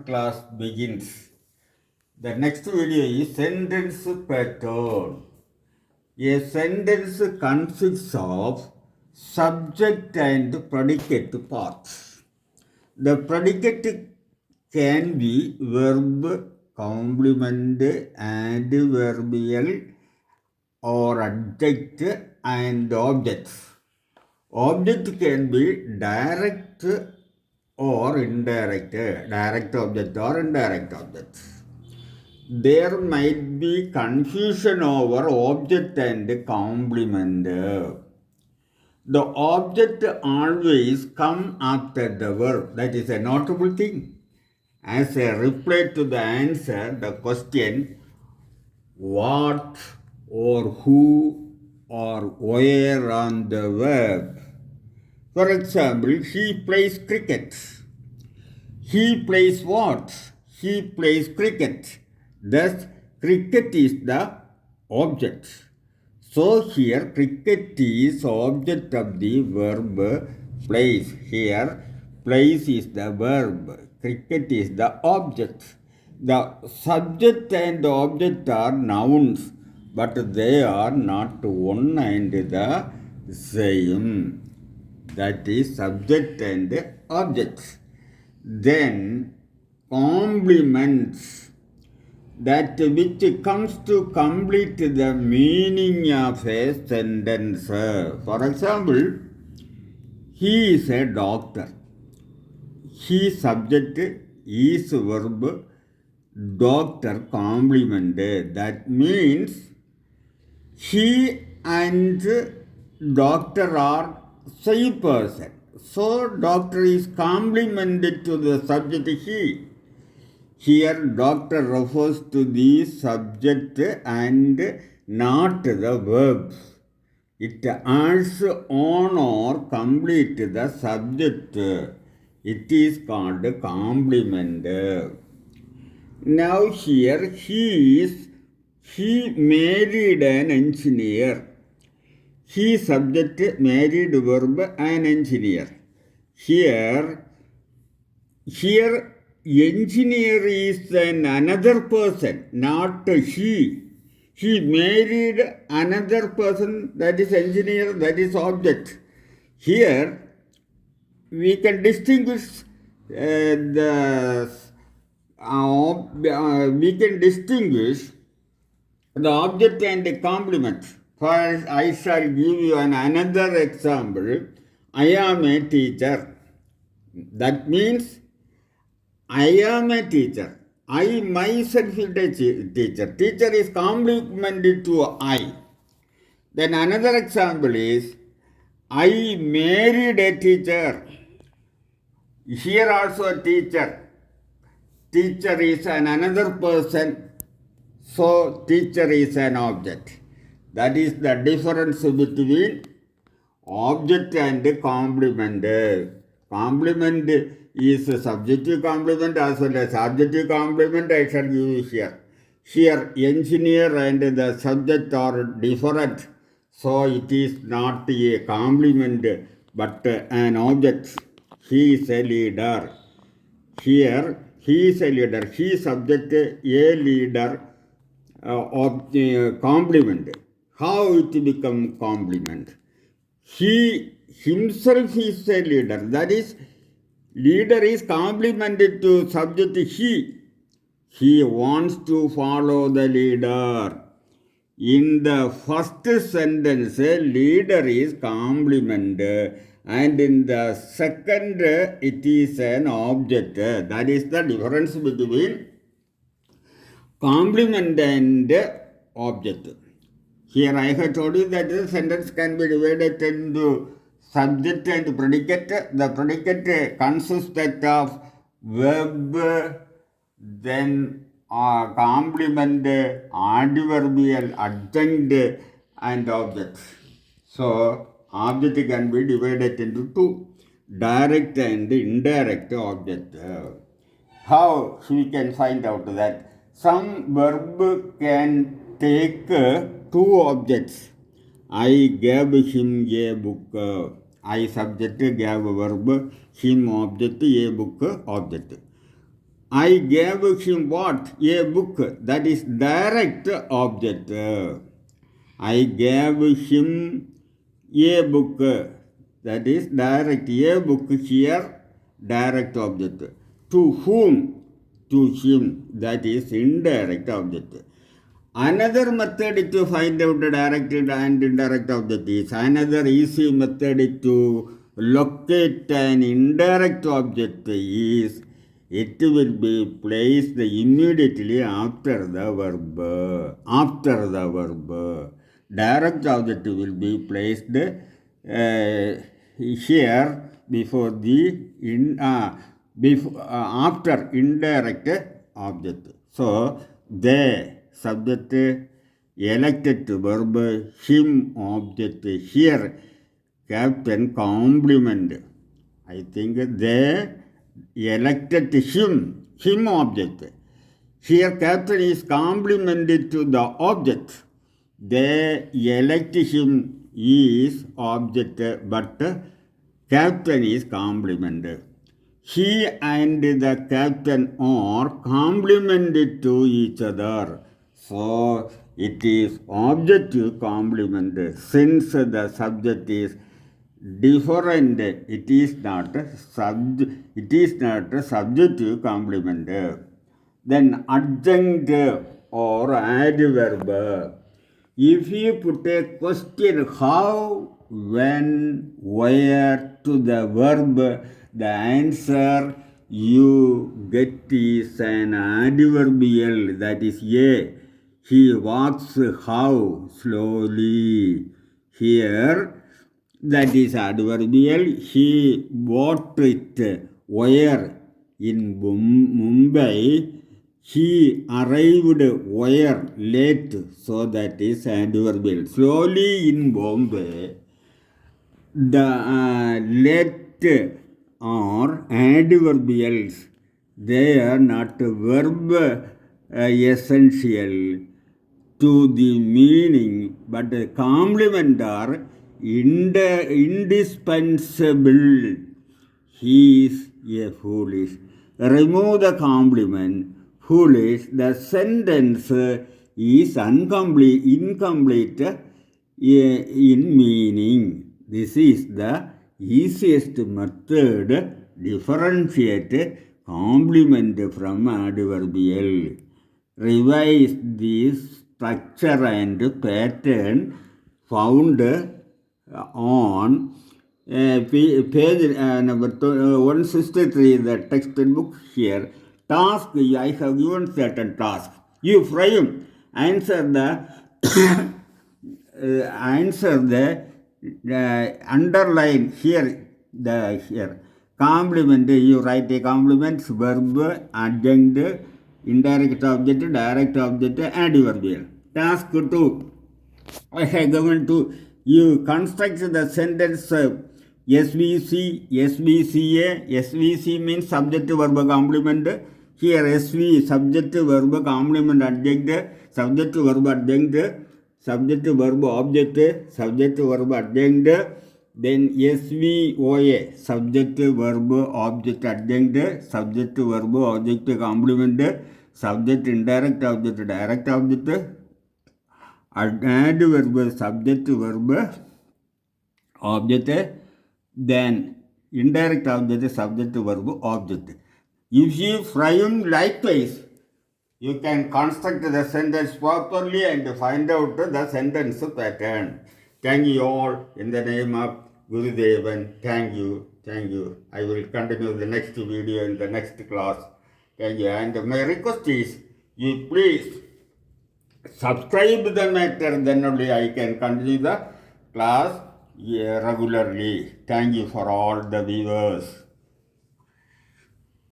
class begins. The next video is sentence pattern. A sentence consists of subject and predicate parts. The predicate can be verb, complement, adverbial, or adject and object. Object can be direct or indirect, direct object or indirect object. There might be confusion over object and complement. The object always come after the verb. That is a notable thing. As a reply to the answer, the question what or who or where on the verb. For example, he plays cricket. He plays what? He plays cricket. Thus, cricket is the object. So here, cricket is object of the verb plays. Here, plays is the verb. Cricket is the object. The subject and the object are nouns, but they are not one and the same. That is subject and object. Then complements, that which comes to complete the meaning of a sentence. For example, he is a doctor. He subject is verb, doctor complement. That means he and doctor are same person. So doctor is complemented to the subject he. Here doctor refers to the subject and not the verb. It adds on or complete the subject. It is called complement. Now here he married an engineer. He subject married verb an engineer. Here engineer is another person, not he. He married another person, that is engineer, that is object. Here we can distinguish the object and the complement. First, I shall give you another example. I am a teacher. That means I am a teacher. I myself is a teacher. Teacher is complemented to I. Then another example is I married a teacher. Here also a teacher. Teacher is another person. So teacher is an object. That is the difference between object and complement. Complement is a subjective complement as well as objective complement. I shall give you here. Here engineer and the subject are different. So it is not a complement but an object. He is a leader. Here he is a leader. He subject a leader of the complement. How it become complement? He himself is a leader. That is, leader is complemented to subject he. He wants to follow the leader. In the first sentence, leader is complement, and in the second, it is an object. That is the difference between complement and object. Here I have told you that the sentence can be divided into subject and predicate. The predicate consists of verb, then complement, adverbial, adjunct, and object. So object can be divided into two, direct and indirect object. How we can find out that? Some verb can take two objects. I gave him a book. I subject gave verb, him object, a book object. I gave him what? A book. That is direct object. I gave him a book. That is direct. A book here, direct object. To whom? To him. That is indirect object. Another method to find out the direct and indirect object is another easy method to locate an indirect object is it will be placed immediately after the verb. After the verb. Direct object will be placed here before the after indirect object. So they subject elected verb him object here captain complement. I think they elected him object. Here captain is complemented to the object. They elect him is object but captain is complement. He and the captain are complemented to each other. So it is objective complement. Since the subject is different, it is not a subjective complement. Then adjunct or adverb. If you put a question how, when, where to the verb, the answer you get is an adverbial, that is a. He walks how? Slowly. Here, that is adverbial. He bought it where? In Mumbai. He arrived where? Late. So that is adverbial. Slowly in Bombay. The late are adverbials. They are not verb essential to the meaning, but the complement are indispensable. He is a foolish. Remove the complement, foolish. The sentence is incomplete in meaning. This is the easiest method differentiate complement from adverbial. Revise this structure and pattern found on page number 163, the textbook here. Task, I have given certain task. You frame, answer the underline here, here. Complement, you write a complement, verb, adjunct, indirect object, direct object, adverbial. Task 2, I have given to you construct the sentence SVC, SVCA. SVC means subject verb complement. Here SV subject verb complement adjunct, subject verb adjunct, subject verb object, subject verb adjunct. Then SVOA, subject verb object adjunct, subject verb object complement, subject indirect object, direct object, adverb, subject verb object, then indirect object, subject verb object. If you frame likewise, you can construct the sentence properly and find out the sentence pattern. Thank you all in the name of Gurudevan. Thank you. Thank you. I will continue the next video in the next class. Thank you. And my request is, you please subscribe the matter, then only I can continue the class regularly. Thank you for all the viewers.